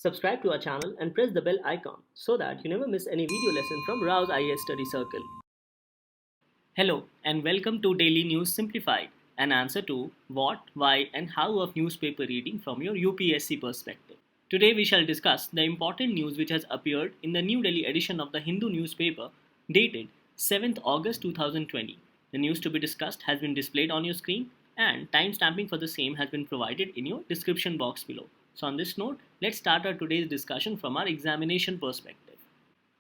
Subscribe to our channel and press the bell icon so that you never miss any video lesson from RAU'S IAS Study Circle. Hello and welcome to Daily News Simplified, an answer to what, why and how of newspaper reading from your UPSC perspective. Today we shall discuss the important news which has appeared in the New Delhi edition of the Hindu newspaper dated 7th August 2020. The news to be discussed has been displayed on your screen and timestamping for the same has been provided in your description box below. So on this note, let's start our today's discussion from our examination perspective.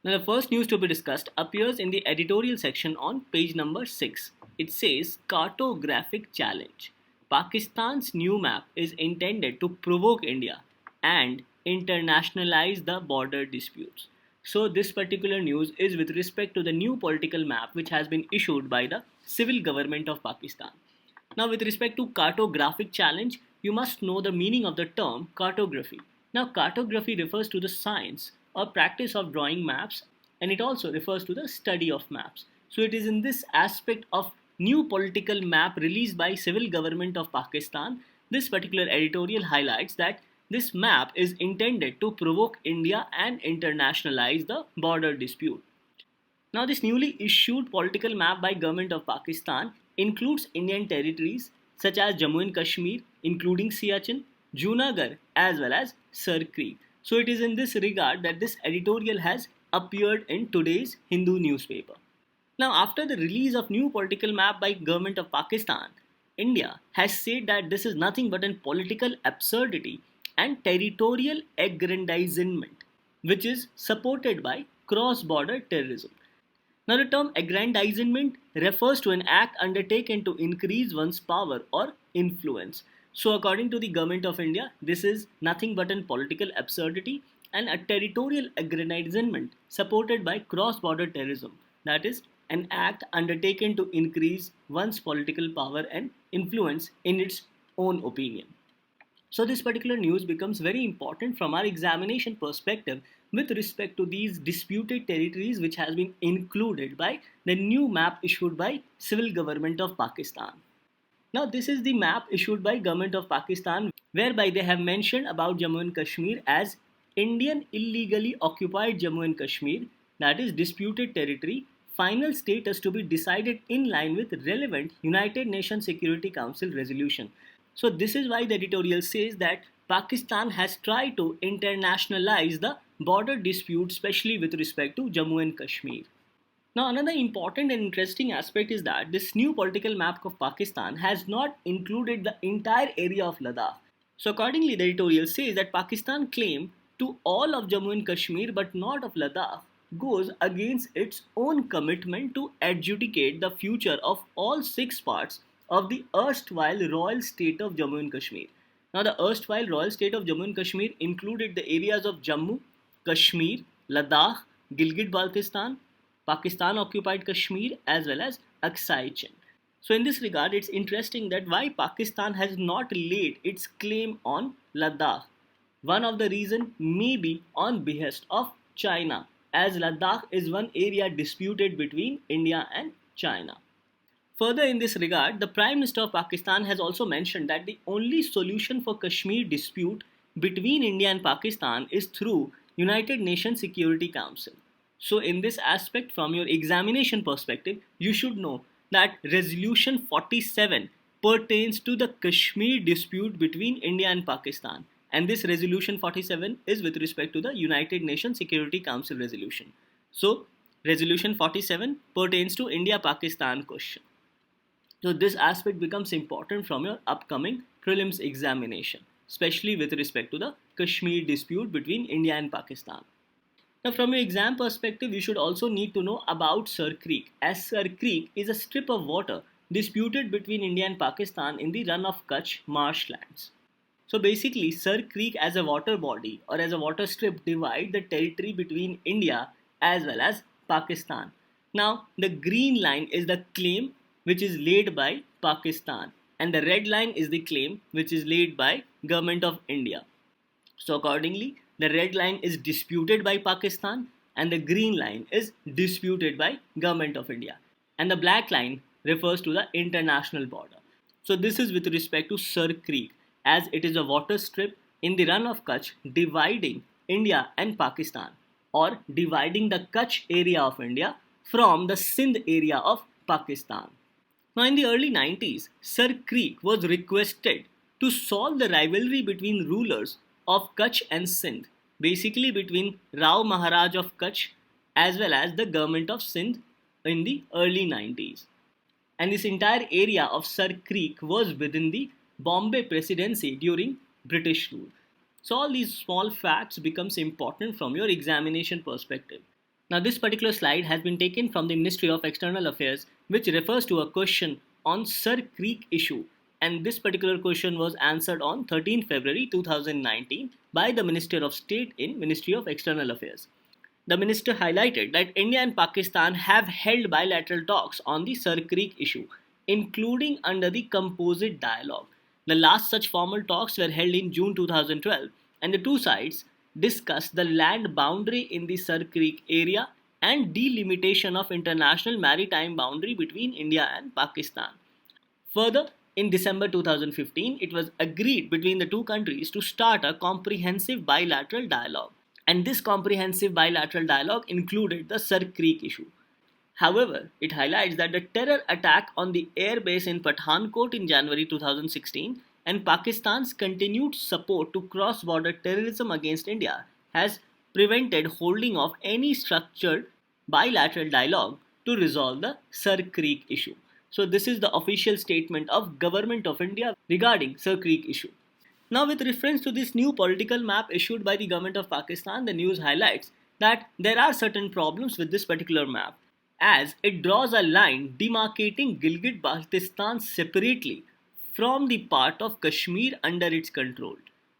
Now the first news to be discussed appears in the editorial section on page number 6. It says Cartographic Challenge. Pakistan's new map is intended to provoke India and internationalize the border disputes. So this particular news is with respect to the new political map which has been issued by the civil government of Pakistan. Now with respect to cartographic challenge, you must know the meaning of the term cartography. Now cartography refers to the science or practice of drawing maps, and it also refers to the study of maps. So it is in this aspect of new political map released by civil government of Pakistan. This particular editorial highlights that this map is intended to provoke India and internationalize the border dispute. Now this newly issued political map by government of Pakistan includes Indian territories such as Jammu and Kashmir, including Siachen, Junagar as well as Sir Creek. So it is in this regard that this editorial has appeared in today's Hindu newspaper. Now after the release of new political map by government of Pakistan, India has said that this is nothing but a political absurdity and territorial aggrandizement which is supported by cross-border terrorism. Now the term aggrandizement refers to an act undertaken to increase one's power or influence. So according to the government of India, this is nothing but a political absurdity and a territorial aggrandizement supported by cross-border terrorism. That is an act undertaken to increase one's political power and influence in its own opinion. So this particular news becomes very important from our examination perspective with respect to these disputed territories which has been included by the new map issued by civil government of Pakistan. Now this is the map issued by government of Pakistan whereby they have mentioned about Jammu and Kashmir as Indian illegally occupied Jammu and Kashmir, that is disputed territory, final status to be decided in line with relevant United Nations Security Council resolution. So this is why the editorial says that Pakistan has tried to internationalize the border dispute, especially with respect to Jammu and Kashmir. Now another important and interesting aspect is that this new political map of Pakistan has not included the entire area of Ladakh. So accordingly the editorial says that Pakistan claim to all of Jammu and Kashmir but not of Ladakh goes against its own commitment to adjudicate the future of all 6 parts of the erstwhile royal state of Jammu and Kashmir. Now the erstwhile royal state of Jammu and Kashmir included the areas of Jammu, Kashmir, Ladakh, Gilgit-Baltistan, Pakistan occupied Kashmir as well as Aksai Chin. So in this regard it's interesting that why Pakistan has not laid its claim on Ladakh. One of the reason may be on behest of China, as Ladakh is one area disputed between India and China. Further in this regard, the Prime Minister of Pakistan has also mentioned that the only solution for Kashmir dispute between India and Pakistan is through United Nations Security Council. So in this aspect, from your examination perspective, you should know that Resolution 47 pertains to the Kashmir dispute between India and Pakistan. And this Resolution 47 is with respect to the United Nations Security Council resolution. So Resolution 47 pertains to India-Pakistan question. So this aspect becomes important from your upcoming prelims examination, especially with respect to the Kashmir dispute between India and Pakistan. Now from your exam perspective, you should also need to know about Sir Creek, as Sir Creek is a strip of water disputed between India and Pakistan in the Run of Kutch marshlands. So basically Sir Creek as a water body or as a water strip divide the territory between India as well as Pakistan. Now the green line is the claim which is laid by Pakistan and the red line is the claim which is laid by government of India. So accordingly the red line is disputed by Pakistan and the green line is disputed by government of India and the black line refers to the international border. So this is with respect to Sir Creek as it is a water strip in the Run of Kutch dividing India and Pakistan, or dividing the Kutch area of India from the Sindh area of Pakistan. Now, in the early 90s, Sir Creek was requested to solve the rivalry between rulers of Kutch and Sindh, basically between Rao Maharaj of Kutch as well as the government of Sindh in the early 90s. And this entire area of Sir Creek was within the Bombay Presidency during British rule. So all these small facts becomes important from your examination perspective. Now this particular slide has been taken from the Ministry of External Affairs, which refers to a question on Sir Creek issue, and this particular question was answered on 13 February 2019 by the Minister of State in Ministry of External Affairs. The minister highlighted that India and Pakistan have held bilateral talks on the Sir Creek issue, including under the Composite Dialogue. The last such formal talks were held in June 2012, and the two sides discussed the land boundary in the Sir Creek area and delimitation of international maritime boundary between India and Pakistan. Further, in December 2015, it was agreed between the two countries to start a comprehensive bilateral dialogue. And this comprehensive bilateral dialogue included the Sir Creek issue. However, it highlights that the terror attack on the airbase in Pathankot in January 2016 and Pakistan's continued support to cross-border terrorism against India has prevented holding of any structured bilateral dialogue to resolve the Sir Creek issue. So this is the official statement of Government of India regarding Sir Creek issue. Now, with reference to this new political map issued by the government of Pakistan, the news highlights that there are certain problems with this particular map, as it draws a line demarcating Gilgit-Baltistan separately from the part of Kashmir under its control,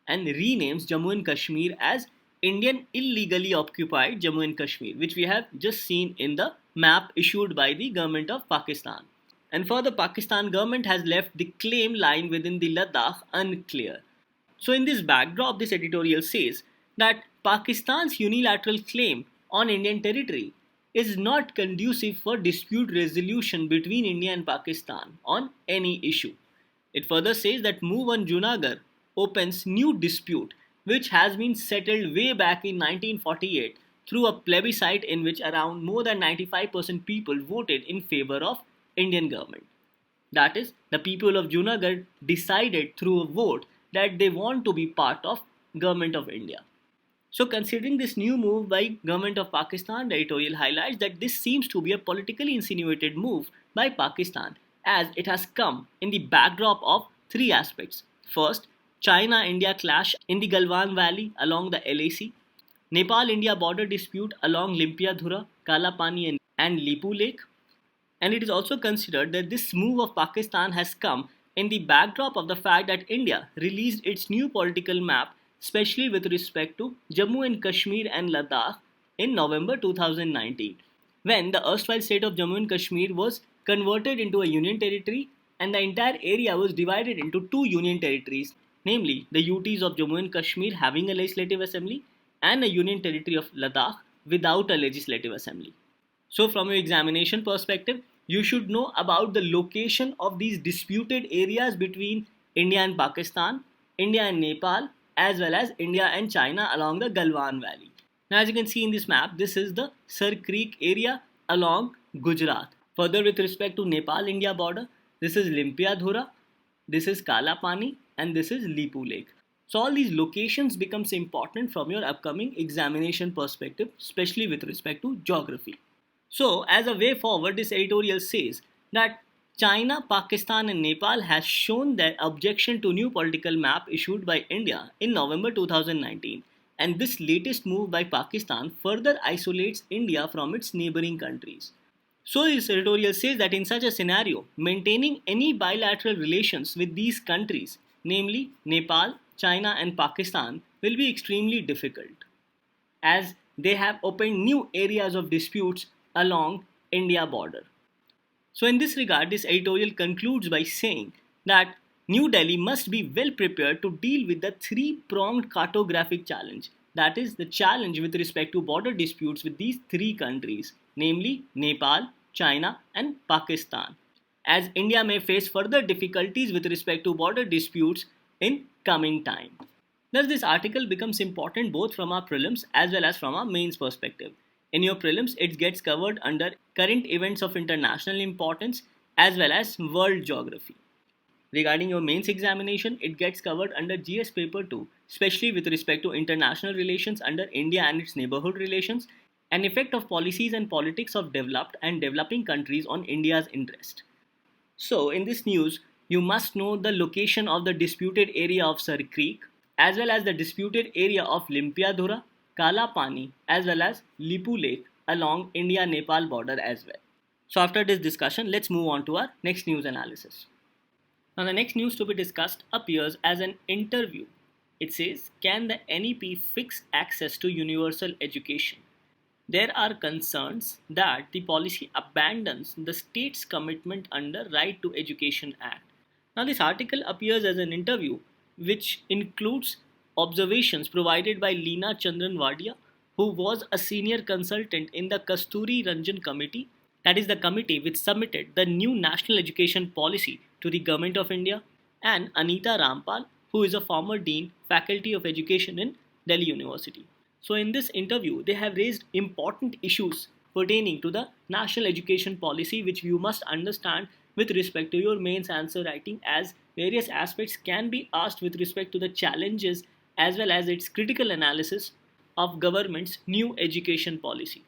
and renames Jammu and Kashmir as Indian illegally occupied Jammu and Kashmir, which we have just seen in the map issued by the government of Pakistan. And further, Pakistan government has left the claim line within the Ladakh unclear. So in this backdrop, this editorial says that Pakistan's unilateral claim on Indian territory is not conducive for dispute resolution between India and Pakistan on any issue. It further says that move on Junagar opens new dispute which has been settled way back in 1948 through a plebiscite in which around more than 95% people voted in favor of Indian government. That is, the people of Junagar decided through a vote that they want to be part of Government of India. So considering this new move by Government of Pakistan, the editorial highlights that this seems to be a politically insinuated move by Pakistan, as it has come in the backdrop of three aspects. First, China-India clash in the Galwan Valley along the LAC, Nepal-India border dispute along Limpiadhura, Kalapani and Lipu Lake. And it is also considered that this move of Pakistan has come in the backdrop of the fact that India released its new political map, especially with respect to Jammu and Kashmir and Ladakh in November 2019, when the erstwhile state of Jammu and Kashmir was converted into a union territory and the entire area was divided into two union territories, namely the UTs of Jammu and Kashmir having a legislative assembly and a union territory of Ladakh without a legislative assembly. So from your examination perspective, you should know about the location of these disputed areas between India and Pakistan, India and Nepal, as well as India and China along the Galwan Valley. Now, as you can see in this map, this is the Sir Creek area along Gujarat. Further, with respect to Nepal-India border, this is Limpiadhura, this is Kalapani, and this is Lipu Lake. So all these locations becomes important from your upcoming examination perspective, especially with respect to geography. So, as a way forward, this editorial says that China, Pakistan and Nepal has shown their objection to new political map issued by India in November 2019, and this latest move by Pakistan further isolates India from its neighboring countries. So this editorial says that in such a scenario, maintaining any bilateral relations with these countries, namely Nepal, China and Pakistan, will be extremely difficult, as they have opened new areas of disputes along India border. So in this regard, this editorial concludes by saying that New Delhi must be well prepared to deal with the three-pronged cartographic challenge, that is the challenge with respect to border disputes with these three countries, namely Nepal, China and Pakistan, as India may face further difficulties with respect to border disputes in coming time. Thus, this article becomes important both from our prelims as well as from our mains perspective. In your prelims, it gets covered under current events of international importance as well as world geography. Regarding your mains examination, it gets covered under GS paper 2, especially with respect to international relations under India and its neighborhood relations, and effect of policies and politics of developed and developing countries on India's interest. So, in this news, you must know the location of the disputed area of Sar Creek, as well as the disputed area of Limpiadhura, Kala Pani, as well as Lipu Lake along India-Nepal border as well. So, after this discussion, let's move on to our next news analysis. Now, the next news to be discussed appears as an interview. It says, can the NEP fix access to universal education? There are concerns that the policy abandons the state's commitment under Right to Education Act. Now, this article appears as an interview which includes observations provided by Leena Chandran Wadia, who was a senior consultant in the Kasturirangan committee, that is the committee which submitted the new national education policy to the Government of India, and Anita Rampal, who is a former dean, Faculty of Education in Delhi University. So in this interview, they have raised important issues pertaining to the national education policy, which you must understand with respect to your mains answer writing, as various aspects can be asked with respect to the challenges as well as its critical analysis of government's new education policy.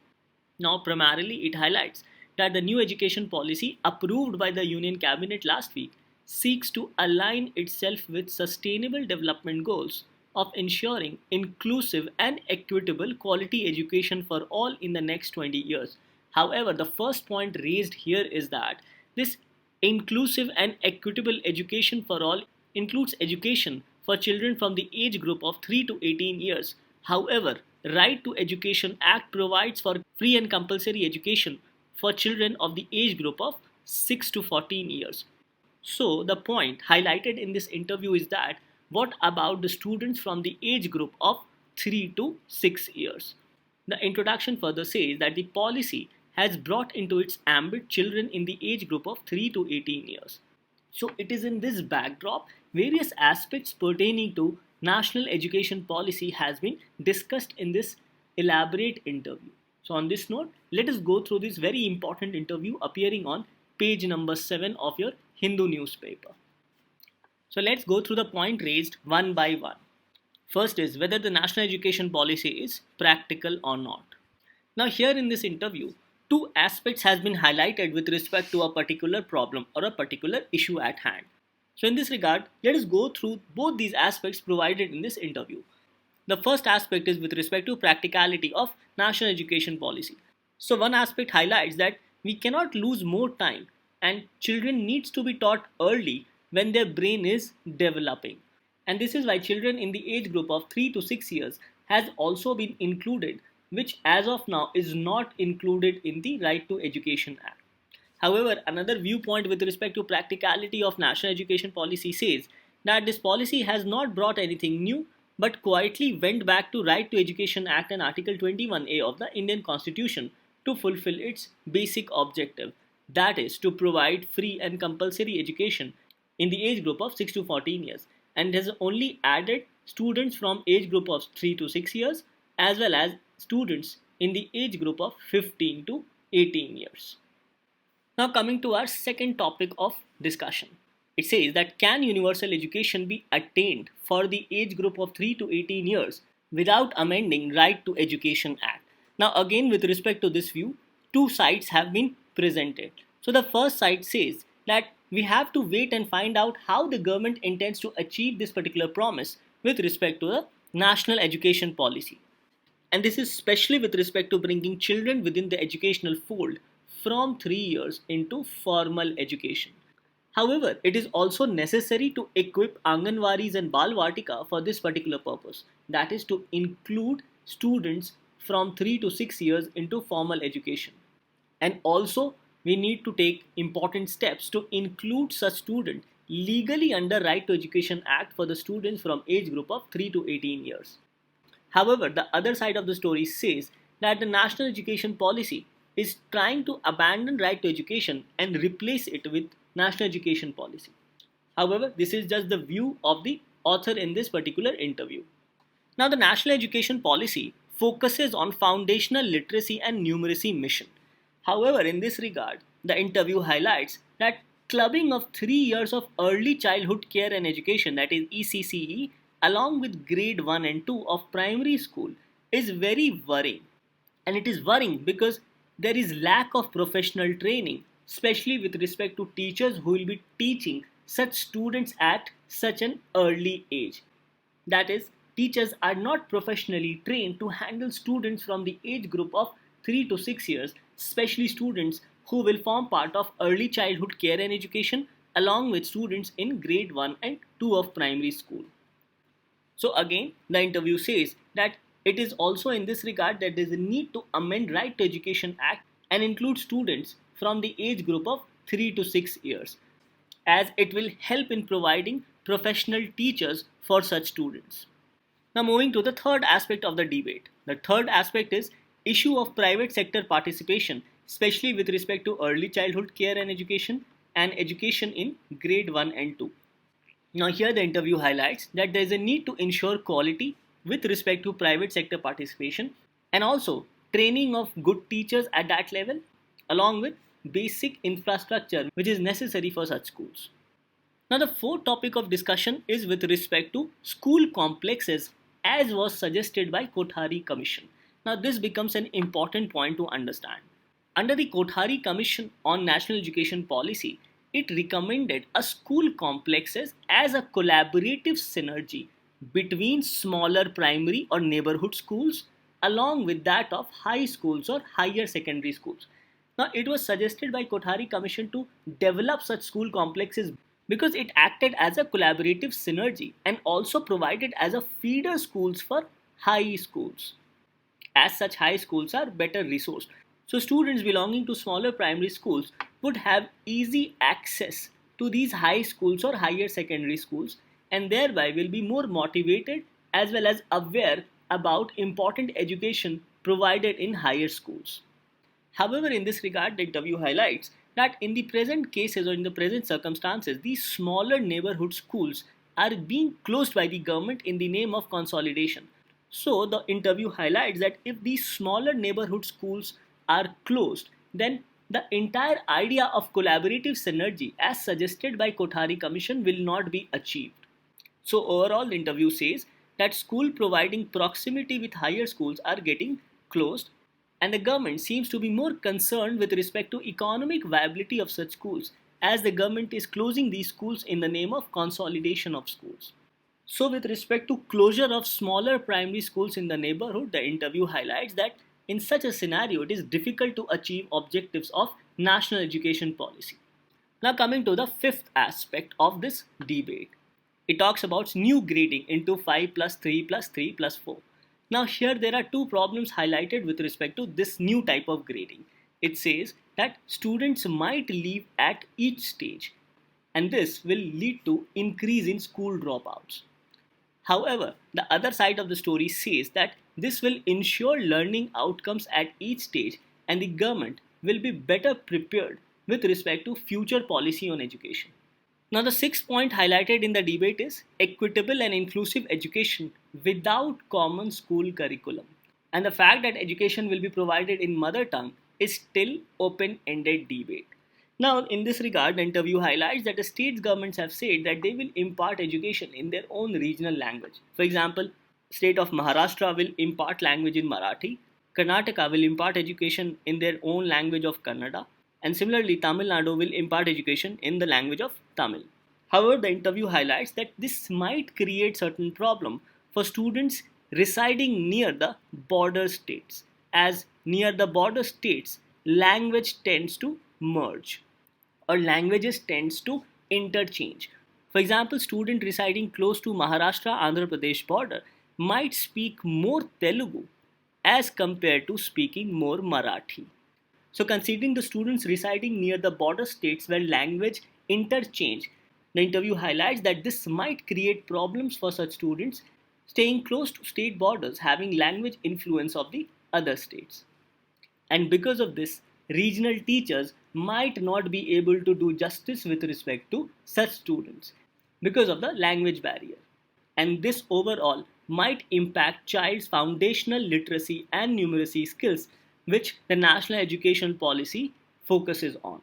Now, primarily, it highlights that the new education policy approved by the Union Cabinet last week seeks to align itself with sustainable development goals of ensuring inclusive and equitable quality education for all in the next 20 years. However, the first point raised here is that this inclusive and equitable education for all includes education for children from the age group of 3 to 18 years. However, Right to Education Act provides for free and compulsory education for children of the age group of 6 to 14 years. So, the point highlighted in this interview is that what about the students from the age group of 3 to 6 years? The introduction further says that the policy has brought into its ambit children in the age group of 3 to 18 years. So, it is in this backdrop, various aspects pertaining to national education policy has been discussed in this elaborate interview. So, on this note, let us go through this very important interview appearing on page number 7 of your Hindu newspaper. So let's go through the point raised one by one. First is whether the national education policy is practical or not. Now here in this interview, two aspects has been highlighted with respect to a particular problem or a particular issue at hand. So in this regard, let us go through both these aspects provided in this interview. The first aspect is with respect to practicality of national education policy. So one aspect highlights that we cannot lose more time and children needs to be taught early when their brain is developing. And this is why children in the age group of 3 to 6 years has also been included, which as of now is not included in the Right to Education Act. However, another viewpoint with respect to practicality of national education policy says that this policy has not brought anything new but quietly went back to Right to Education Act and Article 21A of the Indian Constitution to fulfill its basic objective, that is to provide free and compulsory education in the age group of 6 to 14 years, and has only added students from age group of 3 to 6 years as well as students in the age group of 15 to 18 years. Now coming to our second topic of discussion. It says that can universal education be attained for the age group of 3 to 18 years without amending Right to Education Act? Now again with respect to this view, two sides have been presented. So the first side says that we have to wait and find out how the government intends to achieve this particular promise with respect to the national education policy. And this is especially with respect to bringing children within the educational fold from 3 years into formal education. However, it is also necessary to equip Anganwadis and Balvatika for this particular purpose, that is to include students from 3 to 6 years into formal education. And also, we need to take important steps to include such students legally under Right to Education Act for the students from age group of 3 to 18 years. However, the other side of the story says that the national education policy is trying to abandon right to education and replace it with national education policy. However, this is just the view of the author in this particular interview. Now, the National Education Policy focuses on foundational literacy and numeracy mission. However, in this regard, the interview highlights that clubbing of 3 years of early childhood care and education, that is ECCE, along with grade 1 and 2 of primary school is very worrying. And it is worrying because there is lack of professional training, especially with respect to teachers who will be teaching such students at such an early age. That is, teachers are not professionally trained to handle students from the age group of 3 to 6 years, especially students who will form part of early childhood care and education along with students in grade 1 and 2 of primary school. So again, the interview says that it is also in this regard that there is a need to amend Right to Education Act and include students from the age group of 3 to 6 years, as it will help in providing professional teachers for such students. Now moving to the third aspect of the debate. The third aspect is issue of private sector participation, especially with respect to early childhood care and education in grade 1 and 2. Now here the interview highlights that there is a need to ensure quality with respect to private sector participation and also training of good teachers at that level along with basic infrastructure which is necessary for such schools. Now the fourth topic of discussion is with respect to school complexes as was suggested by Kothari Commission. Now this becomes an important point to understand. Under the Kothari Commission on National Education Policy, it recommended a school complexes as a collaborative synergy between smaller primary or neighborhood schools along with that of high schools or higher secondary schools. Now it was suggested by Kothari Commission to develop such school complexes because it acted as a collaborative synergy and also provided as a feeder schools for high schools. As such high schools are better resourced. So students belonging to smaller primary schools would have easy access to these high schools or higher secondary schools and thereby will be more motivated as well as aware about important education provided in higher schools. However, in this regard, the interview highlights that in the present cases or in the present circumstances, these smaller neighborhood schools are being closed by the government in the name of consolidation. So the interview highlights that if these smaller neighborhood schools are closed, then the entire idea of collaborative synergy as suggested by Kothari Commission will not be achieved. So overall the interview says that school providing proximity with higher schools are getting closed and the government seems to be more concerned with respect to economic viability of such schools as the government is closing these schools in the name of consolidation of schools. So with respect to closure of smaller primary schools in the neighborhood, the interview highlights that in such a scenario, it is difficult to achieve objectives of national education policy. Now coming to the fifth aspect of this debate. It talks about new grading into 5 plus 3 plus 3 plus 4. Now here there are two problems highlighted with respect to this new type of grading. It says that students might leave at each stage and this will lead to increase in school dropouts. However, the other side of the story says that this will ensure learning outcomes at each stage and the government will be better prepared with respect to future policy on education. Now the sixth point highlighted in the debate is equitable and inclusive education without common school curriculum. And the fact that education will be provided in mother tongue is still open-ended debate. Now, in this regard, the interview highlights that the state governments have said that they will impart education in their own regional language. For example, state of Maharashtra will impart language in Marathi, Karnataka will impart education in their own language of Kannada, and similarly Tamil Nadu will impart education in the language of Tamil. However, the interview highlights that this might create certain problem for students residing near the border states, as near the border states language tends to merge or languages tends to interchange. For example, student residing close to Maharashtra Andhra Pradesh border might speak more Telugu as compared to speaking more Marathi. So considering the students residing near the border states where language interchange, the interview highlights that this might create problems for such students staying close to state borders having language influence of the other states. And because of this, regional teachers might not be able to do justice with respect to such students because of the language barrier. And this overall might impact child's foundational literacy and numeracy skills, which the national education policy focuses on.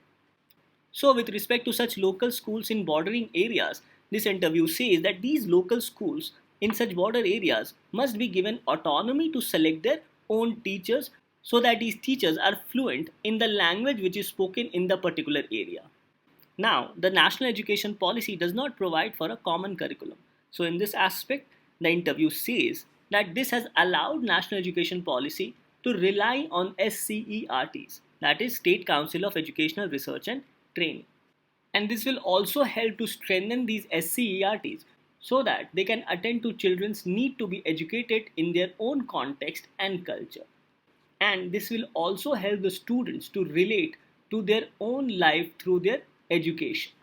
So, with respect to such local schools in bordering areas, this interview says that these local schools in such border areas must be given autonomy to select their own teachers so that these teachers are fluent in the language which is spoken in the particular area. Now, the national education policy does not provide for a common curriculum. So, in this aspect, the interview says that this has allowed national education policy to rely on SCERTs, that is, State Council of Educational Research and Training. And this will also help to strengthen these SCERTs so that they can attend to children's need to be educated in their own context and culture. And this will also help the students to relate to their own life through their education.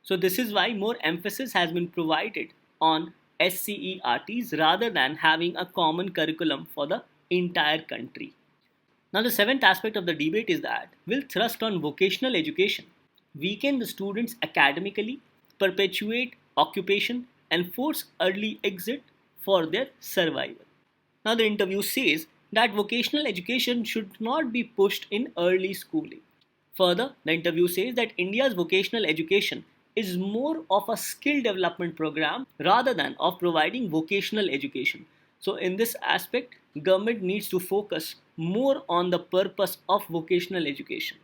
So this is why more emphasis has been provided on SCERTs rather than having a common curriculum for the entire country. Now the seventh aspect of the debate is that will thrust on vocational education weaken the students academically, perpetuate occupation and force early exit for their survival. Now the interview says that vocational education should not be pushed in early schooling. Further, the interview says that India's vocational education is more of a skill development program rather than of providing vocational education. So in this aspect, government needs to focus more on the purpose of vocational education.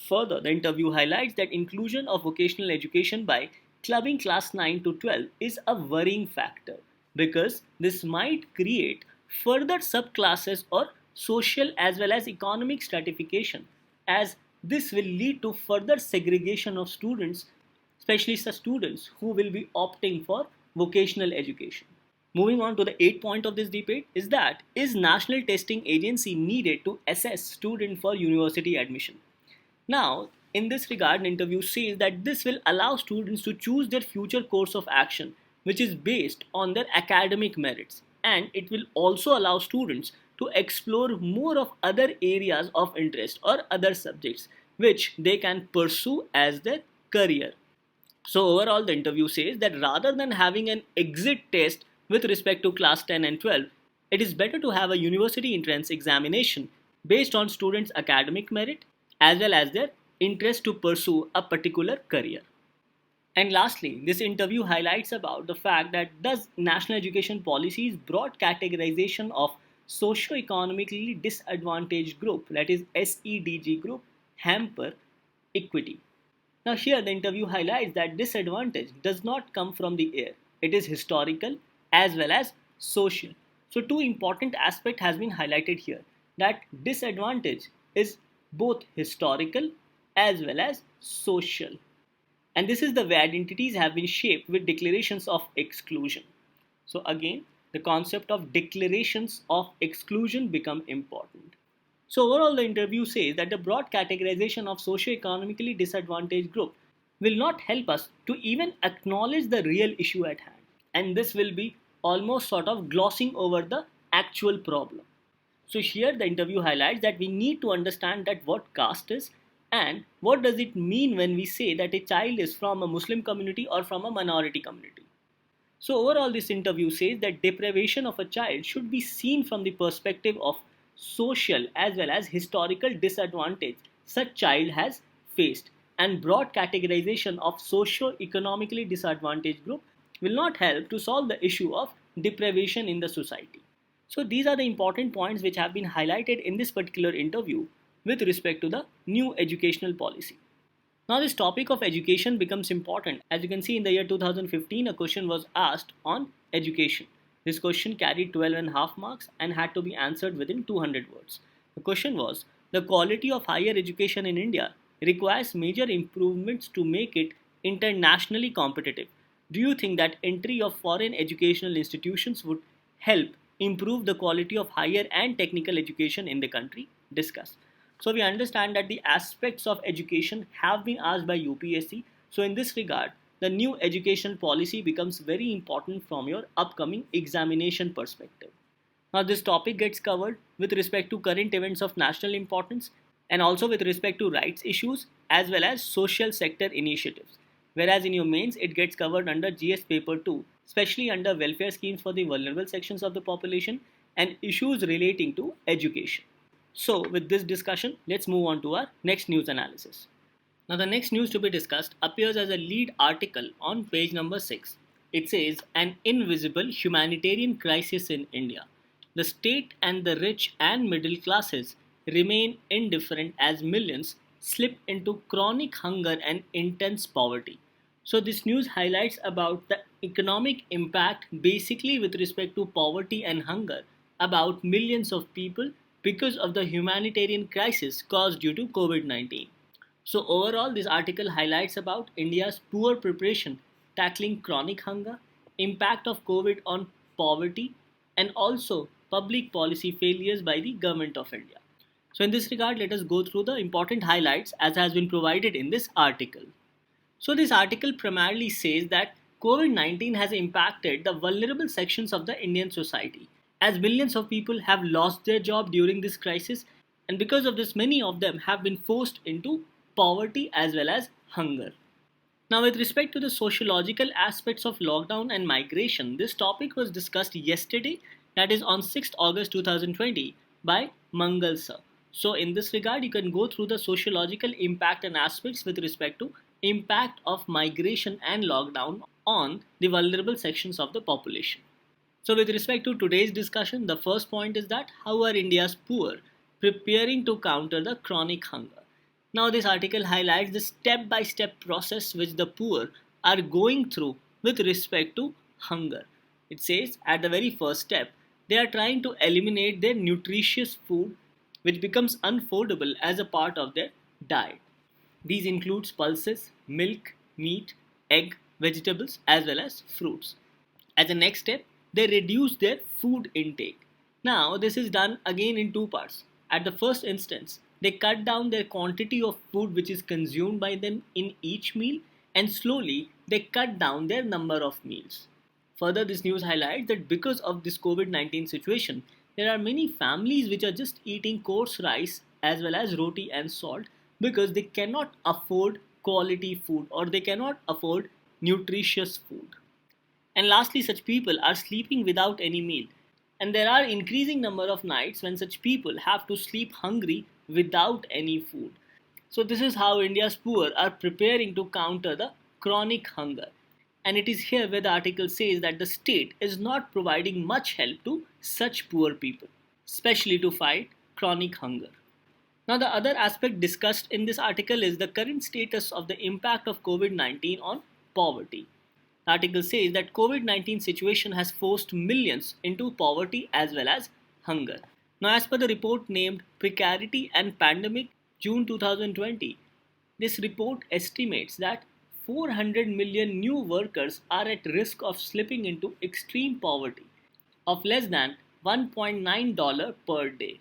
Further, the interview highlights that inclusion of vocational education by clubbing class 9 to 12 is a worrying factor because this might create further subclasses or social as well as economic stratification, as this will lead to further segregation of students, especially such students who will be opting for vocational education. Moving on to the eighth point of this debate is that is National Testing Agency needed to assess student for university admission? Now, in this regard, an interview says that this will allow students to choose their future course of action, which is based on their academic merits, and it will also allow students to explore more of other areas of interest or other subjects which they can pursue as their career. So overall, the interview says that rather than having an exit test with respect to class 10 and 12, it is better to have a university entrance examination based on students' academic merit as well as their interest to pursue a particular career. And lastly, this interview highlights about the fact that does national education policy's broad categorization of socio-economically disadvantaged group, that is SEDG group, hamper equity? Now here the interview highlights that disadvantage does not come from the air. It is historical as well as social. So two important aspects has been highlighted here, that disadvantage is both historical as well as social. And this is the way identities have been shaped with declarations of exclusion. So again, the concept of declarations of exclusion become important. So overall, the interview says that the broad categorization of socio-economically disadvantaged group will not help us to even acknowledge the real issue at hand. And this will be almost sort of glossing over the actual problem. So here the interview highlights that we need to understand that what caste is and what does it mean when we say that a child is from a Muslim community or from a minority community. So overall, this interview says that deprivation of a child should be seen from the perspective of social as well as historical disadvantage such child has faced, and broad categorization of socio-economically disadvantaged group will not help to solve the issue of deprivation in the society. So these are the important points which have been highlighted in this particular interview with respect to the new educational policy. Now this topic of education becomes important. As you can see, in the year 2015, a question was asked on education. This question carried 12.5 marks and had to be answered within 200 words. The question was, the quality of higher education in India requires major improvements to make it internationally competitive. Do you think that entry of foreign educational institutions would help improve the quality of higher and technical education in the country? Discuss. So we understand that the aspects of education have been asked by UPSC. So in this regard, the new education policy becomes very important from your upcoming examination perspective. Now this topic gets covered with respect to current events of national importance and also with respect to rights issues as well as social sector initiatives. Whereas in your mains, it gets covered under GS paper 2 especially under welfare schemes for the vulnerable sections of the population and issues relating to education. So, with this discussion, let's move on to our next news analysis. Now, the next news to be discussed appears as a lead article on page number 6. It says, "An invisible humanitarian crisis in India. The state and the rich and middle classes remain indifferent as millions slip into chronic hunger and intense poverty." So, this news highlights about the economic impact basically with respect to poverty and hunger about millions of people because of the humanitarian crisis caused due to COVID-19. So overall, this article highlights about India's poor preparation tackling chronic hunger, impact of COVID on poverty, and also public policy failures by the government of India. So in this regard, let us go through the important highlights as has been provided in this article. So this article primarily says that COVID-19 has impacted the vulnerable sections of the Indian society as millions of people have lost their job during this crisis, and because of this many of them have been forced into poverty as well as hunger. Now, with respect to the sociological aspects of lockdown and migration, this topic was discussed yesterday, that is on 6th August 2020, by Mangal sir. So, in this regard, you can go through the sociological impact and aspects with respect to impact of migration and lockdown on the vulnerable sections of the population. So, with respect to today's discussion, the first point is that how are India's poor preparing to counter the chronic hunger? Now, this article highlights the step by step process which the poor are going through with respect to hunger. It says at the very first step, they are trying to eliminate their nutritious food which becomes unaffordable as a part of their diet. These include pulses, milk, meat, egg, vegetables, as well as fruits. As a next step, they reduce their food intake. Now, this is done again in two parts. At the first instance, they cut down their quantity of food which is consumed by them in each meal, and slowly they cut down their number of meals. Further, this news highlights that because of this COVID-19 situation, there are many families which are just eating coarse rice as well as roti and salt because they cannot afford quality food or they cannot afford nutritious food. And lastly, such people are sleeping without any meal. And there are increasing number of nights when such people have to sleep hungry without any food. So this is how India's poor are preparing to counter the chronic hunger. And it is here where the article says that the state is not providing much help to such poor people, especially to fight chronic hunger. Now, the other aspect discussed in this article is the current status of the impact of COVID-19 on poverty. The article says that COVID-19 situation has forced millions into poverty as well as hunger. Now, as per the report named Precarity and Pandemic June 2020, this report estimates that 400 million new workers are at risk of slipping into extreme poverty of less than $1.9 per day.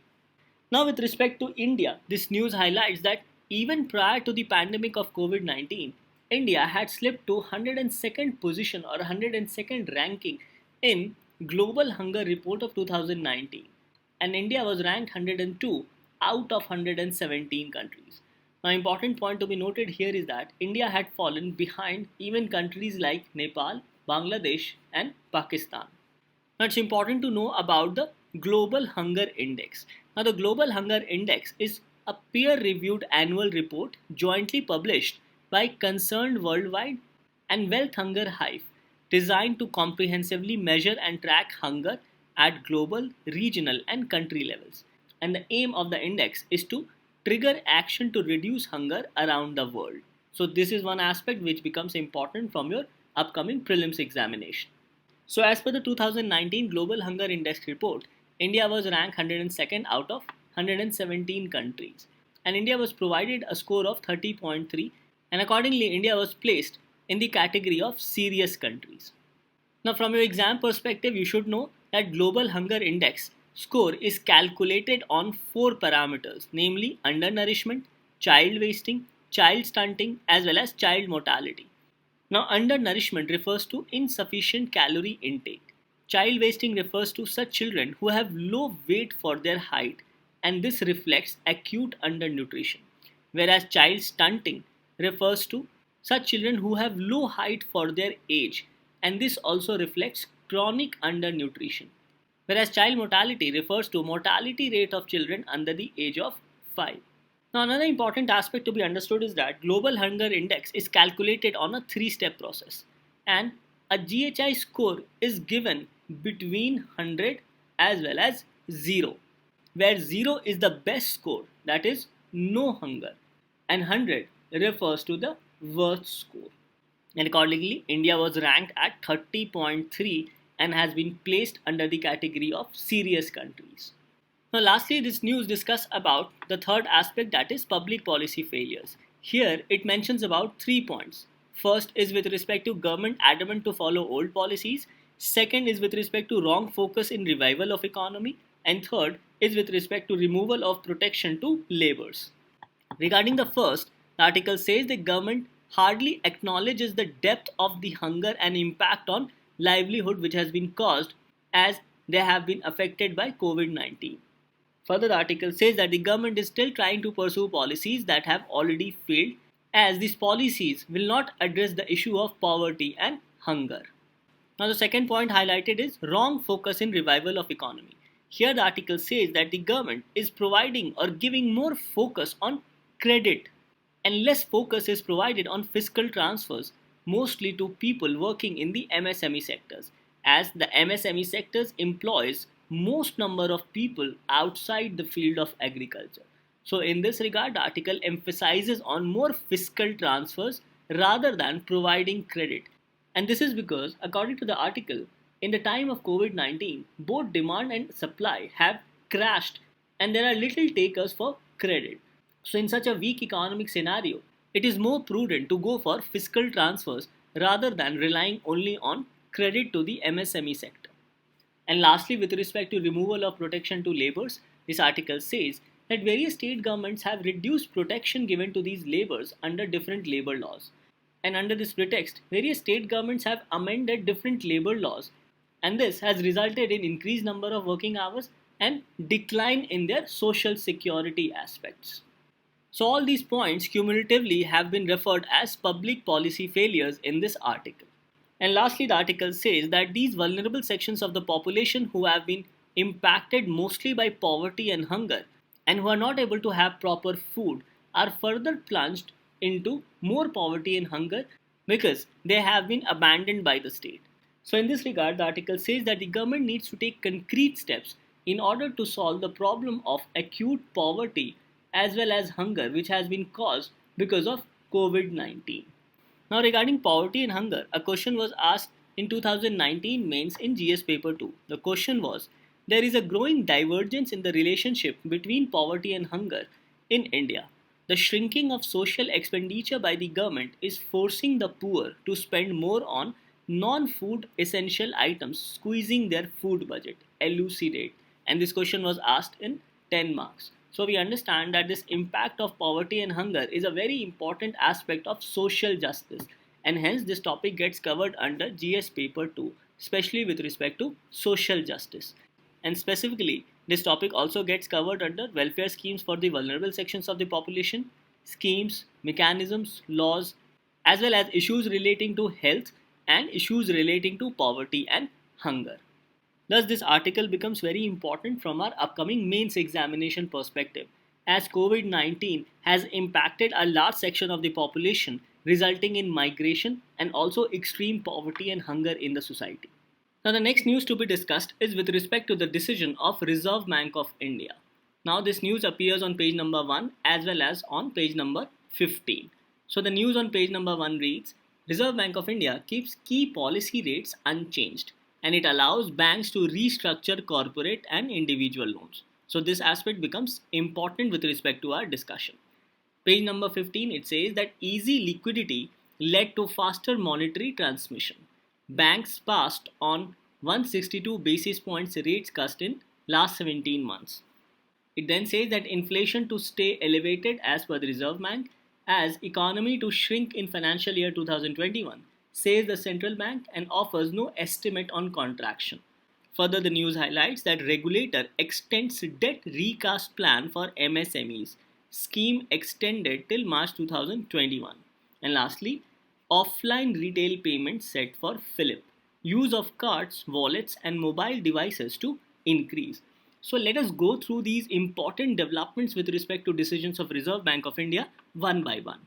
Now, with respect to India, this news highlights that even prior to the pandemic of COVID-19, India had slipped to 102nd position or 102nd ranking in Global Hunger Report of 2019, and India was ranked 102 out of 117 countries. Now, important point to be noted here is that India had fallen behind even countries like Nepal, Bangladesh, and Pakistan. Now, it's important to know about the Global Hunger Index. Now, the Global Hunger Index is a peer-reviewed annual report jointly published by Concerned Worldwide and Wealth Hunger Hive, designed to comprehensively measure and track hunger at global, regional, and country levels. And the aim of the index is to trigger action to reduce hunger around the world. So this is one aspect which becomes important from your upcoming prelims examination. So as per the 2019 Global Hunger Index report, India was ranked 102nd out of 117 countries. And India was provided a score of 30.3, and accordingly India was placed in the category of serious countries. Now from your exam perspective, you should know that Global Hunger Index score is calculated on 4 parameters, namely undernourishment, child wasting, child stunting, as well as child mortality. Now, undernourishment refers to insufficient calorie intake. Child wasting refers to such children who have low weight for their height, and this reflects acute undernutrition. Whereas child stunting refers to such children who have low height for their age, and this also reflects chronic undernutrition. Whereas child mortality refers to mortality rate of children under the age of 5. Now, another important aspect to be understood is that Global Hunger Index is calculated on a three-step process, and a GHI score is given between 100 as well as 0, where 0 is the best score, that is no hunger, and 100 refers to the worst score. And accordingly, India was ranked at 30.3 and has been placed under the category of serious countries. Now, lastly, this news discuss about the third aspect, that is public policy failures. Here, it mentions about 3 points. First is with respect to government adamant to follow old policies. Second is with respect to wrong focus in revival of economy. And third is with respect to removal of protection to laborers. Regarding the first, the article says the government hardly acknowledges the depth of the hunger and impact on livelihood which has been caused as they have been affected by COVID-19. Further, the article says that the government is still trying to pursue policies that have already failed, as these policies will not address the issue of poverty and hunger. Now, the second point highlighted is wrong focus in revival of economy. Here, the article says that the government is providing or giving more focus on credit, and less focus is provided on fiscal transfers, mostly to people working in the MSME sectors, as the MSME sectors employs most number of people outside the field of agriculture. So in this regard, the article emphasizes on more fiscal transfers rather than providing credit. And this is because, according to the article, in the time of COVID-19, both demand and supply have crashed and there are little takers for credit. So in such a weak economic scenario, it is more prudent to go for fiscal transfers rather than relying only on credit to the MSME sector. And lastly, with respect to removal of protection to laborers, this article says that various state governments have reduced protection given to these laborers under different labor laws. And under this pretext, various state governments have amended different labor laws, and this has resulted in increased number of working hours and decline in their social security aspects. So all these points cumulatively have been referred as public policy failures in this article. And lastly, the article says that these vulnerable sections of the population who have been impacted mostly by poverty and hunger and who are not able to have proper food are further plunged into more poverty and hunger because they have been abandoned by the state. So in this regard, the article says that the government needs to take concrete steps in order to solve the problem of acute poverty as well as hunger which has been caused because of COVID-19. Now, regarding poverty and hunger, a question was asked in 2019 mains in GS paper 2. The question was, there is a growing divergence in the relationship between poverty and hunger in India. The shrinking of social expenditure by the government is forcing the poor to spend more on non-food essential items, squeezing their food budget. Elucidate. And this question was asked in 10 marks. So we understand that this impact of poverty and hunger is a very important aspect of social justice, and hence this topic gets covered under GS paper 2, especially with respect to social justice. And specifically, this topic also gets covered under welfare schemes for the vulnerable sections of the population, schemes, mechanisms, laws, as well as issues relating to health and issues relating to poverty and hunger. Thus, this article becomes very important from our upcoming mains examination perspective, as COVID-19 has impacted a large section of the population, resulting in migration and also extreme poverty and hunger in the society. Now, the next news to be discussed is with respect to the decision of Reserve Bank of India. Now, this news appears on page number 1 as well as on page number 15. So, the news on page number 1 reads, Reserve Bank of India keeps key policy rates unchanged, and it allows banks to restructure corporate and individual loans. So this aspect becomes important with respect to our discussion. Page number 15, it says that easy liquidity led to faster monetary transmission. Banks passed on 162 basis points rates cut in last 17 months. It then says that inflation to stay elevated as per the Reserve Bank as economy to shrink in financial year 2021, says the central bank, and offers no estimate on contraction. Further, the news highlights that Regulator extends debt recast plan for MSMEs, scheme extended till March 2021. And lastly, offline retail payments set for fillip. use of cards, wallets, and mobile devices to increase. So let us go through these important developments with respect to decisions of Reserve Bank of India one by one.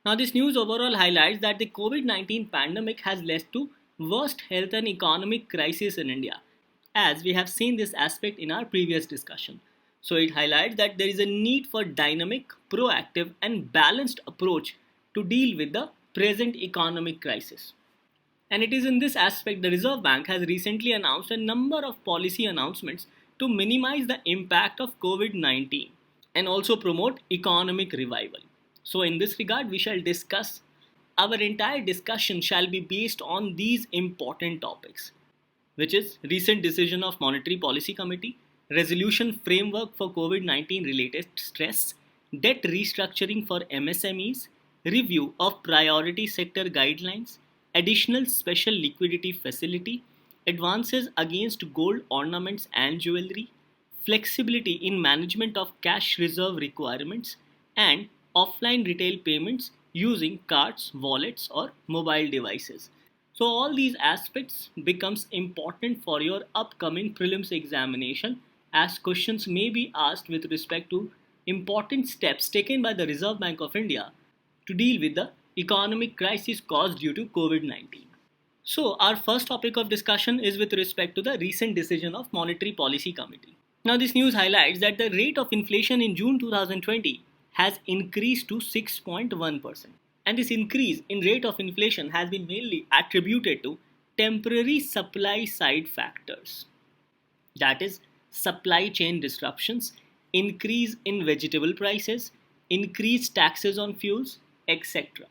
Now, this news overall highlights that the COVID-19 pandemic has led to worst health and economic crisis in India, as we have seen this aspect in our previous discussion. So, it highlights that there is a need for dynamic, proactive, and balanced approach to deal with the present economic crisis. And it is in this aspect the Reserve Bank has recently announced a number of policy announcements to minimize the impact of COVID 19 and also promote economic revival. So, in this regard, we shall discuss. Our entire discussion shall be based on these important topics, which is recent decision of Monetary Policy Committee, resolution framework for COVID-19 related stress, debt restructuring for MSMEs, review of priority sector guidelines, additional special liquidity facility, advances against gold ornaments and jewelry, flexibility in management of cash reserve requirements, and offline retail payments using cards, wallets, or mobile devices. So all these aspects becomes important for your upcoming prelims examination, as questions may be asked with respect to important steps taken by the Reserve Bank of India to deal with the economic crisis caused due to COVID-19. So our first topic of discussion is with respect to the recent decision of Monetary Policy Committee. Now this news highlights that the rate of inflation in June 2020 has increased to 6.1%. And this increase in rate of inflation has been mainly attributed to temporary supply side factors, that is, supply chain disruptions, increase in vegetable prices, increased taxes on fuels, etc.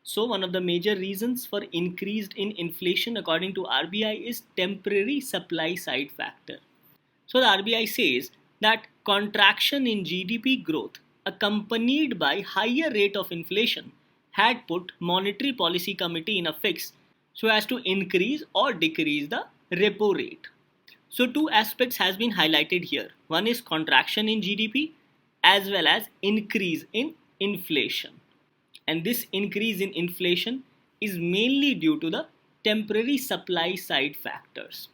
So, one of the major reasons for increased in inflation according to RBI is temporary supply side factor. So, the RBI says that contraction in GDP growth accompanied by higher rate of inflation had put Monetary Policy Committee in a fix so as to increase or decrease the repo rate. So two aspects has been highlighted here. One is contraction in GDP as well as increase in inflation. And this increase in inflation is mainly due to the temporary supply side factors.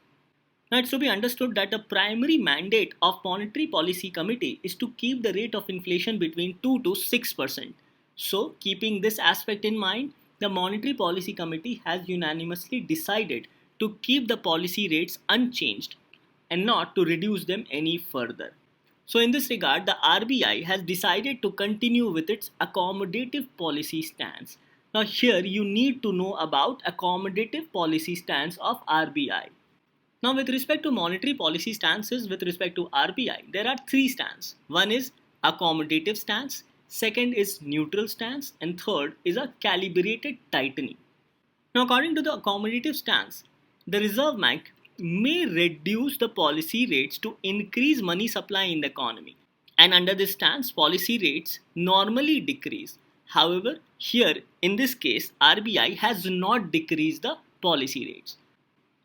Now it's to be understood that the primary mandate of Monetary Policy Committee is to keep the rate of inflation between 2 to 6%. So, keeping this aspect in mind, the Monetary Policy Committee has unanimously decided to keep the policy rates unchanged and not to reduce them any further. So, in this regard, the RBI has decided to continue with its accommodative policy stance. Now, here you need to know about accommodative policy stance of RBI. Now, with respect to monetary policy stances with respect to RBI, there are three stances. One is accommodative stance, second is neutral stance, and third is a calibrated tightening. Now, according to the accommodative stance, the Reserve Bank may reduce the policy rates to increase money supply in the economy. And under this stance, policy rates normally decrease. However, here in this case, RBI has not decreased the policy rates.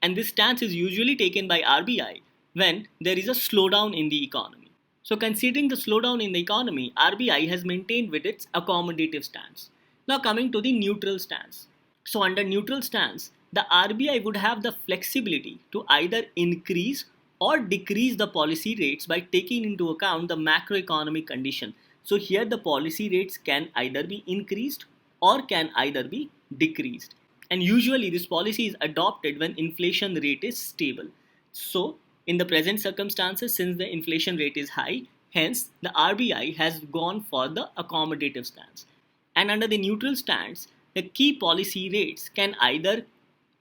And this stance is usually taken by RBI when there is a slowdown in the economy. So considering the slowdown in the economy, RBI has maintained with its accommodative stance. Now coming to the neutral stance. So under neutral stance, the RBI would have the flexibility to either increase or decrease the policy rates by taking into account the macroeconomic condition. So here the policy rates can either be increased or can either be decreased. And usually this policy is adopted when inflation rate is stable. So in the present circumstances, since the inflation rate is high, hence the RBI has gone for the accommodative stance. And under the neutral stance, the key policy rates can either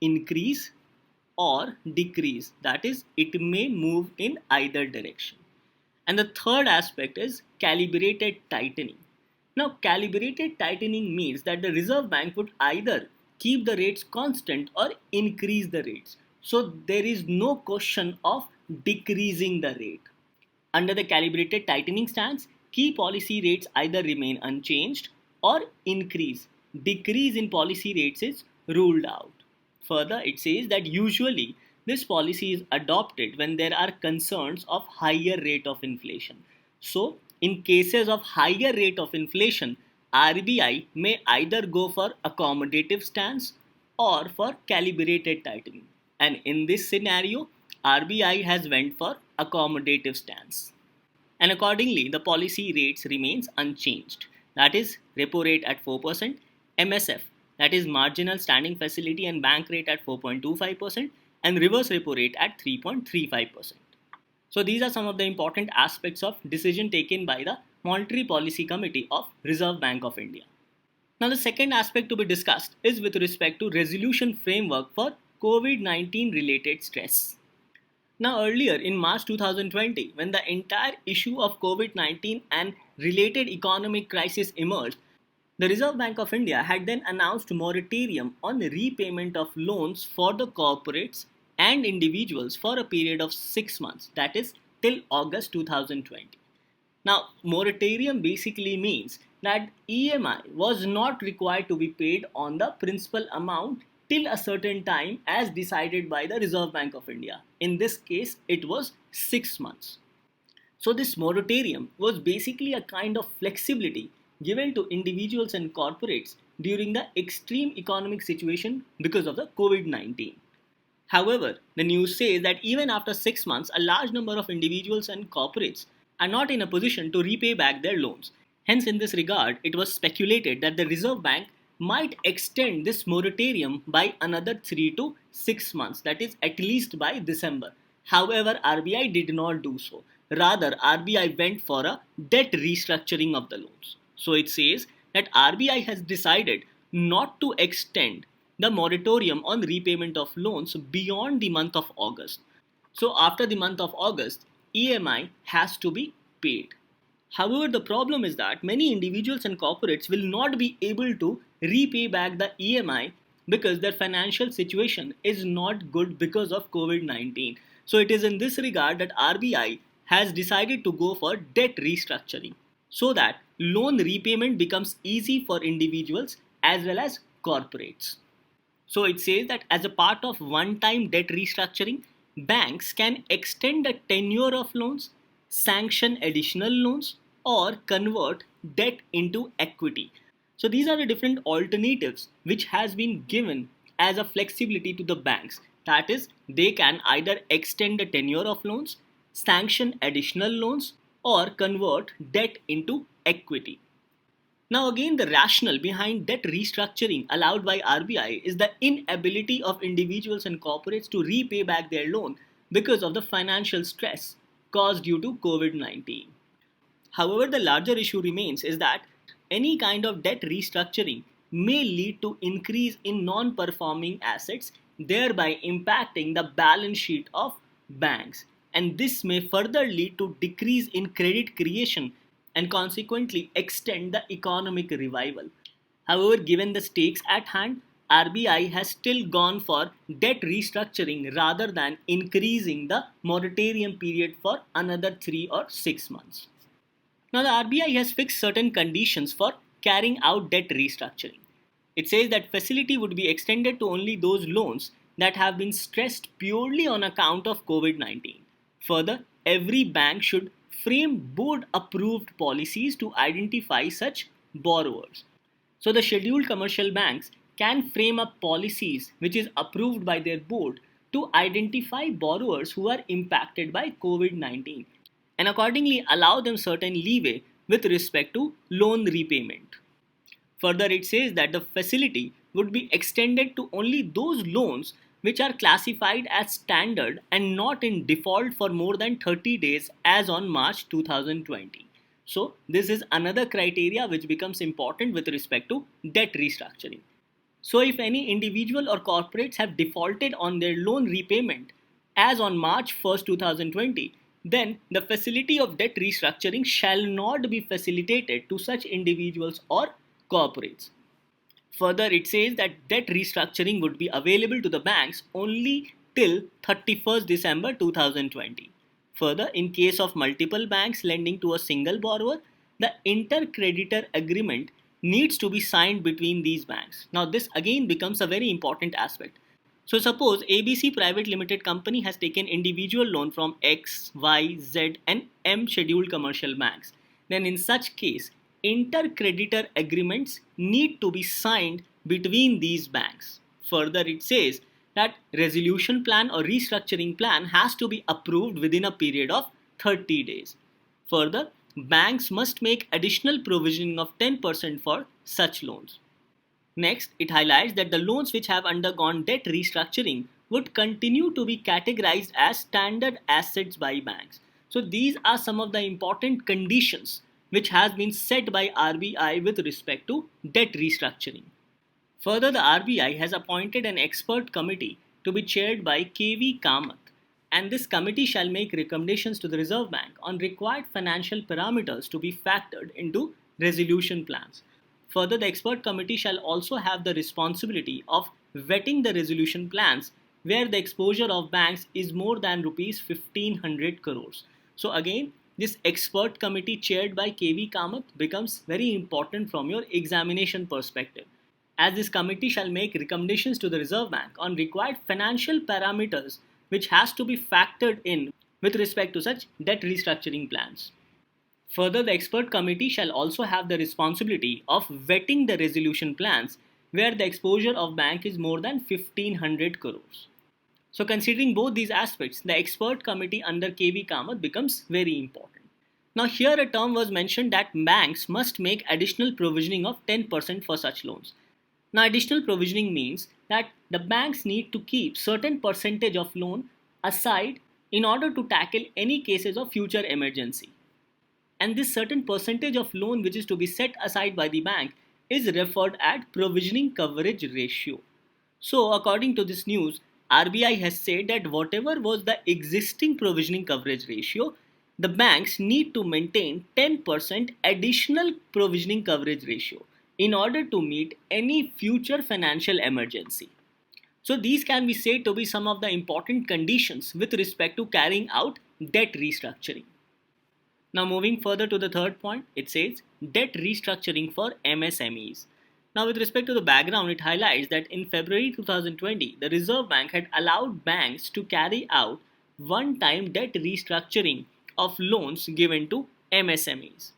increase or decrease. That is, it may move in either direction. And the third aspect is calibrated tightening. Now, calibrated tightening means that the Reserve Bank would either keep the rates constant or increase the rates. So there is no question of decreasing the rate. Under the calibrated tightening stance, key policy rates either remain unchanged or increase. Decrease in policy rates is ruled out. Further, it says that usually this policy is adopted when there are concerns of higher rate of inflation. So, in cases of higher rate of inflation, RBI may either go for accommodative stance or for calibrated tightening. And in this scenario, RBI has went for accommodative stance. And accordingly, the policy rates remains unchanged. That is repo rate at 4%, MSF, that is marginal standing facility and bank rate at 4.25%, and reverse repo rate at 3.35%. So these are some of the important aspects of decision taken by the Monetary Policy Committee of Reserve Bank of India. Now the second aspect to be discussed is with respect to resolution framework for COVID-19 related stress. Now earlier in March 2020, when the entire issue of COVID-19 and related economic crisis emerged, the Reserve Bank of India had then announced moratorium on the repayment of loans for the corporates and individuals for a period of 6 months, that is till August 2020. Now, moratorium basically means that EMI was not required to be paid on the principal amount till a certain time as decided by the Reserve Bank of India. In this case, it was 6 months. So this moratorium was basically a kind of flexibility given to individuals and corporates during the extreme economic situation because of the COVID-19. However, the news says that even after 6 months, a large number of individuals and corporates are not in a position to repay back their loans. Hence, in this regard, it was speculated that the Reserve Bank might extend this moratorium by another 3 to 6 months, that is, at least by December. However, RBI did not do so. Rather, RBI went for a debt restructuring of the loans. So it says that RBI has decided not to extend the moratorium on repayment of loans beyond the month of August. So after the month of August, EMI has to be paid. However, the problem is that many individuals and corporates will not be able to repay back the EMI because their financial situation is not good because of COVID-19. So it is in this regard that RBI has decided to go for debt restructuring so that loan repayment becomes easy for individuals as well as corporates. So it says that as a part of one-time debt restructuring, banks can extend the tenure of loans, sanction additional loans, or convert debt into equity. So these are the different alternatives which has been given as a flexibility to the banks. That is, they can either extend the tenure of loans, sanction additional loans, or convert debt into equity. Now again, the rationale behind debt restructuring allowed by RBI is the inability of individuals and corporates to repay back their loan because of the financial stress caused due to COVID-19. However, the larger issue remains is that any kind of debt restructuring may lead to increase in non-performing assets, thereby impacting the balance sheet of banks. And this may further lead to decrease in credit creation and consequently extend the economic revival. However, given the stakes at hand, RBI has still gone for debt restructuring rather than increasing the moratorium period for another 3 or 6 months. Now, the RBI has fixed certain conditions for carrying out debt restructuring. It says that facility would be extended to only those loans that have been stressed purely on account of COVID-19. Further, every bank should frame board approved policies to identify such borrowers. So the scheduled commercial banks can frame up policies which is approved by their board to identify borrowers who are impacted by COVID-19 and accordingly allow them certain leeway with respect to loan repayment. Further, it says that the facility would be extended to only those loans which are classified as standard and not in default for more than 30 days as on March 2020. So this is another criteria which becomes important with respect to debt restructuring. So if any individual or corporates have defaulted on their loan repayment as on March 1st, 2020, then the facility of debt restructuring shall not be facilitated to such individuals or corporates. Further, it says that debt restructuring would be available to the banks only till 31st December 2020. Further, in case of multiple banks lending to a single borrower, the inter-creditor agreement needs to be signed between these banks. Now, this again becomes a very important aspect. So, suppose ABC Private Limited Company has taken individual loan from X, Y, Z and M scheduled commercial banks. Then in such case, inter-creditor agreements need to be signed between these banks. Further, it says that resolution plan or restructuring plan has to be approved within a period of 30 days. Further, banks must make additional provisioning of 10% for such loans. Next, it highlights that the loans which have undergone debt restructuring would continue to be categorized as standard assets by banks. So these are some of the important conditions which has been set by RBI with respect to debt restructuring. Further, the RBI has appointed an expert committee to be chaired by KV Kamath, and this committee shall make recommendations to the Reserve Bank on required financial parameters to be factored into resolution plans. Further, the expert committee shall also have the responsibility of vetting the resolution plans where the exposure of banks is more than rupees 1500 crores. So again, this expert committee chaired by KV Kamath becomes very important from your examination perspective, as this committee shall make recommendations to the Reserve Bank on required financial parameters which has to be factored in with respect to such debt restructuring plans. Further, the expert committee shall also have the responsibility of vetting the resolution plans where the exposure of bank is more than 1500 crores. So considering both these aspects, the expert committee under KV Kamath becomes very important. Now here a term was mentioned that banks must make additional provisioning of 10% for such loans. Now additional provisioning means that the banks need to keep certain percentage of loan aside in order to tackle any cases of future emergency. And this certain percentage of loan which is to be set aside by the bank is referred as provisioning coverage ratio. So according to this news, RBI has said that whatever was the existing provisioning coverage ratio, the banks need to maintain 10% additional provisioning coverage ratio in order to meet any future financial emergency. So these can be said to be some of the important conditions with respect to carrying out debt restructuring. Now moving further to the third point, it says debt restructuring for MSMEs. Now with respect to the background, it highlights that in February 2020, the Reserve Bank had allowed banks to carry out one-time debt restructuring of loans given to MSMEs.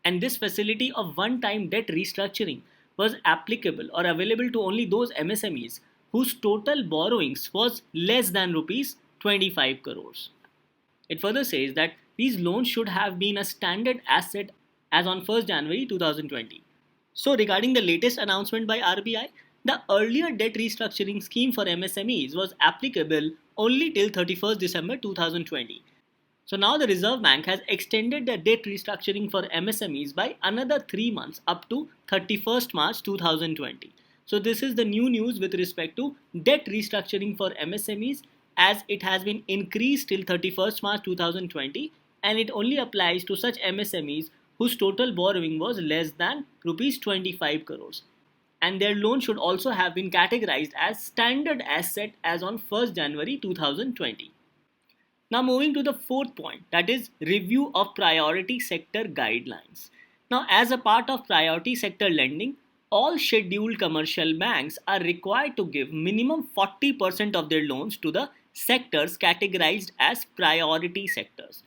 And this facility of one-time debt restructuring was applicable or available to only those MSMEs whose total borrowings was less than rupees 25 crores. It further says that these loans should have been a standard asset as on 1st January 2020. So regarding the latest announcement by RBI, the earlier debt restructuring scheme for MSMEs was applicable only till 31st December 2020. So now the Reserve Bank has extended the debt restructuring for MSMEs by another 3 months up to 31st March 2020. So this is the new news with respect to debt restructuring for MSMEs, as it has been increased till 31st March 2020 and it only applies to such MSMEs whose total borrowing was less than rupees 25 crores. And their loan should also have been categorized as standard asset as on 1st January 2020. Now moving to the fourth point, that is review of priority sector guidelines. Now as a part of priority sector lending, all scheduled commercial banks are required to give minimum 40% of their loans to the sectors categorized as priority sectors.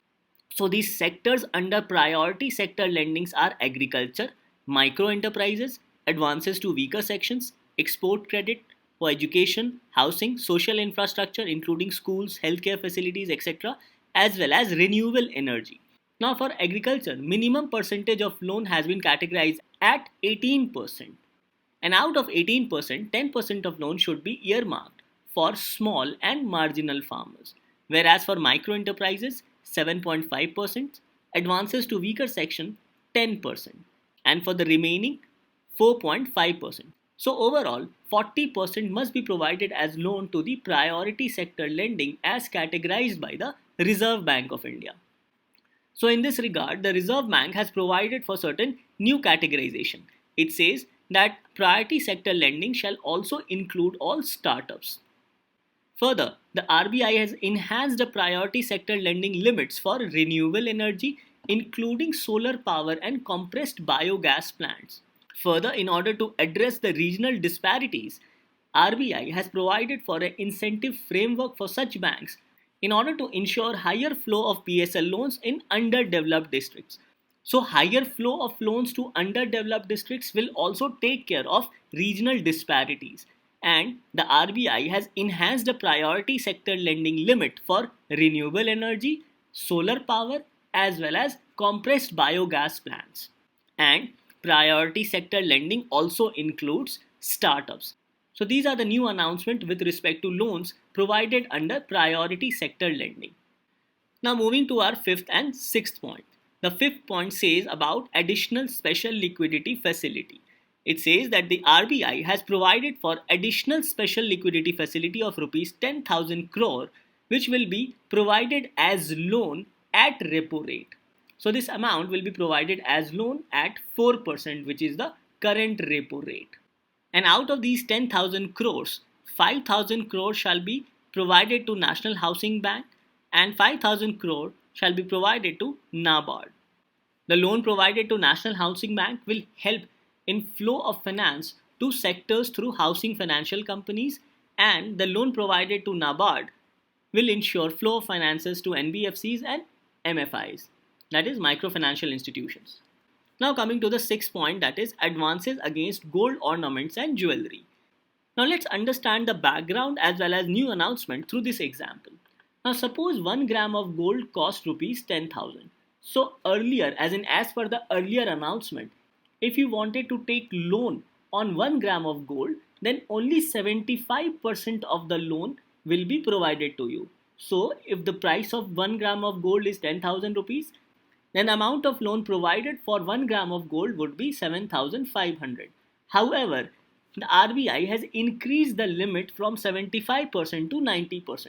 So these sectors under priority sector lendings are agriculture, micro enterprises, advances to weaker sections, export credit for education, housing, social infrastructure including schools, healthcare facilities, etc., as well as renewable energy. Now for agriculture, minimum percentage of loan has been categorized at 18%. And out of 18%, 10% of loan should be earmarked for small and marginal farmers. Whereas for micro enterprises, 7.5%, advances to weaker section 10%, and for the remaining 4.5%. So overall, 40% must be provided as loan to the priority sector lending as categorized by the Reserve Bank of India. So in this regard, the Reserve Bank has provided for certain new categorization. It says that priority sector lending shall also include all startups. Further, the RBI has enhanced the priority sector lending limits for renewable energy, including solar power and compressed biogas plants. Further, in order to address the regional disparities, RBI has provided for an incentive framework for such banks in order to ensure higher flow of PSL loans in underdeveloped districts. So higher flow of loans to underdeveloped districts will also take care of regional disparities. and the RBI has enhanced the priority sector lending limit for renewable energy, solar power, as well as compressed biogas plants. And priority sector lending also includes startups. So these are the new announcements with respect to loans provided under priority sector lending. Now moving to our fifth and sixth point. The fifth point says about additional special liquidity facility. It says that the RBI has provided for additional special liquidity facility of rupees 10,000 crore which will be provided as loan at repo rate. So this amount will be provided as loan at 4%, which is the current repo rate. And out of these 10,000 crores, 5,000 crores shall be provided to National Housing Bank and 5,000 crore shall be provided to NABARD. The loan provided to National Housing Bank will help in flow of finance to sectors through housing financial companies, and the loan provided to NABARD will ensure flow of finances to NBFCs and MFIs, that is microfinancial institutions. Now coming to the sixth point, that is advances against gold ornaments and jewelry. Now let's understand the background as well as new announcement through this example. Now suppose 1 gram of gold cost rupees 10,000. So earlier, as per the earlier announcement, if you wanted to take loan on 1 gram of gold, then only 75% of the loan will be provided to you. So if the price of 1 gram of gold is 10,000 rupees, then the amount of loan provided for 1 gram of gold would be 7,500. However, the RBI has increased the limit from 75% to 90%.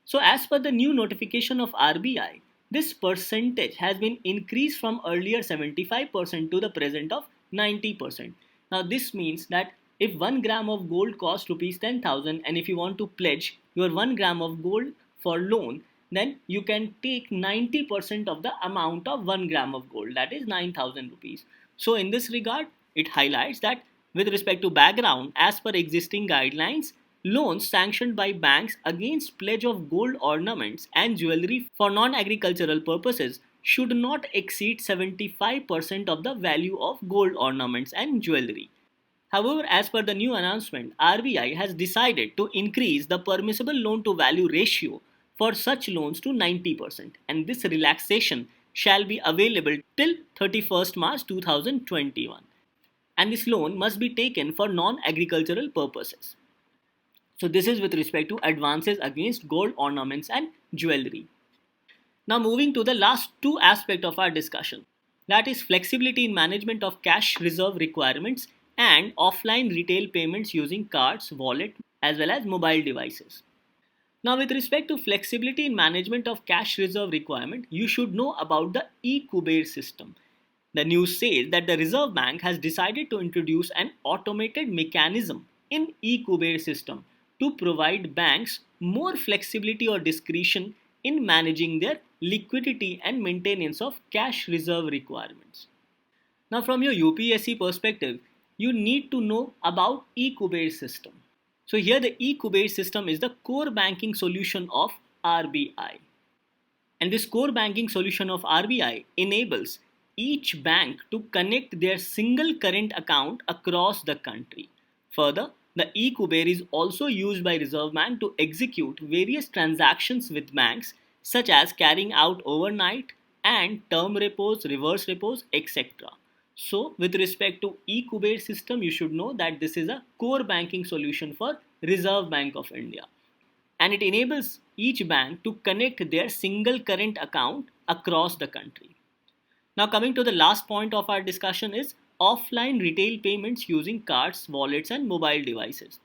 So as per the new notification of RBI, this percentage has been increased from earlier 75% to the present of 90%. Now this means that if 1 gram of gold costs rupees 10,000 and if you want to pledge your 1 gram of gold for loan, then you can take 90% of the amount of 1 gram of gold, that is 9,000 rupees. So in this regard, it highlights that with respect to background, as per existing guidelines, loans sanctioned by banks against pledge of gold ornaments and jewelry for non-agricultural purposes should not exceed 75% of the value of gold ornaments and jewelry. However, as per the new announcement, RBI has decided to increase the permissible loan to value ratio for such loans to 90%, and this relaxation shall be available till 31st March 2021. And this loan must be taken for non-agricultural purposes. So this is with respect to advances against gold ornaments and jewelry. Now moving to the last two aspects of our discussion, that is flexibility in management of cash reserve requirements and offline retail payments using cards, wallet as well as mobile devices. Now with respect to flexibility in management of cash reserve requirement, you should know about the e-Kuber system. The news says that the Reserve Bank has decided to introduce an automated mechanism in e-Kuber system to provide banks more flexibility or discretion in managing their liquidity and maintenance of cash reserve requirements. Now from your UPSC perspective, you need to know about e-Kuber system. So here the e-Kuber system is the core banking solution of RBI. And this core banking solution of RBI enables each bank to connect their single current account across the country. Further, the e-Kuber is also used by Reserve Bank to execute various transactions with banks such as carrying out overnight and term repos, reverse repos, etc. So with respect to e-Kuber system, you should know that this is a core banking solution for Reserve Bank of India. And it enables each bank to connect their single current account across the country. Now coming to the last point of our discussion is offline retail payments using cards, wallets and mobile devices.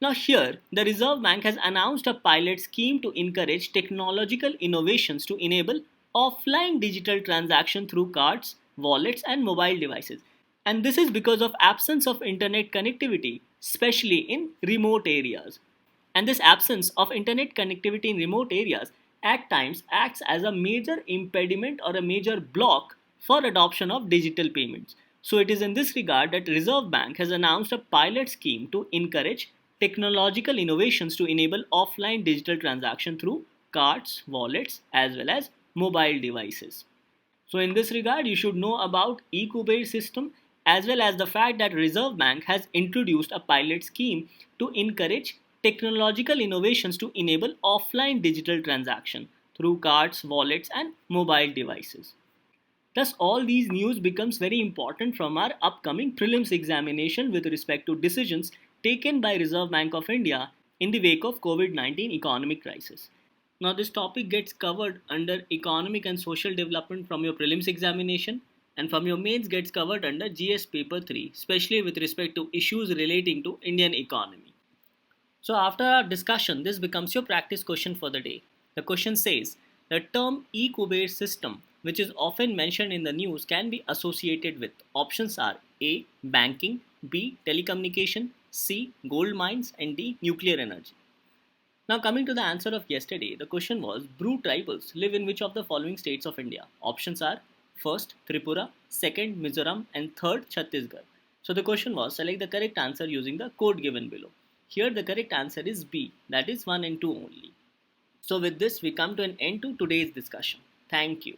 Now here, the Reserve Bank has announced a pilot scheme to encourage technological innovations to enable offline digital transaction through cards, wallets and mobile devices. And this is because of absence of internet connectivity, especially in remote areas. And this absence of internet connectivity in remote areas at times acts as a major impediment or a major block for adoption of digital payments. So it is in this regard that Reserve Bank has announced a pilot scheme to encourage technological innovations to enable offline digital transaction through cards, wallets as well as mobile devices. So in this regard, you should know about e-Kuber system as well as the fact that Reserve Bank has introduced a pilot scheme to encourage technological innovations to enable offline digital transaction through cards, wallets and mobile devices. Thus, all these news becomes very important from our upcoming prelims examination with respect to decisions taken by Reserve Bank of India in the wake of COVID-19 economic crisis. Now, this topic gets covered under economic and social development from your prelims examination, and from your mains gets covered under GS paper 3, especially with respect to issues relating to Indian economy. So, after our discussion, this becomes your practice question for the day. The question says the term e-Kuber system, which is often mentioned in the news, can be associated with. Options are A. Banking, B. Telecommunication, C. Gold mines, and D. Nuclear energy. Now, coming to the answer of yesterday, the question was Bru tribals live in which of the following states of India? Options are first Tripura, second Mizoram, and third Chhattisgarh. So, the question was select the correct answer using the code given below. Here, the correct answer is B, that is 1 and 2 only. So, with this, we come to an end to today's discussion. Thank you.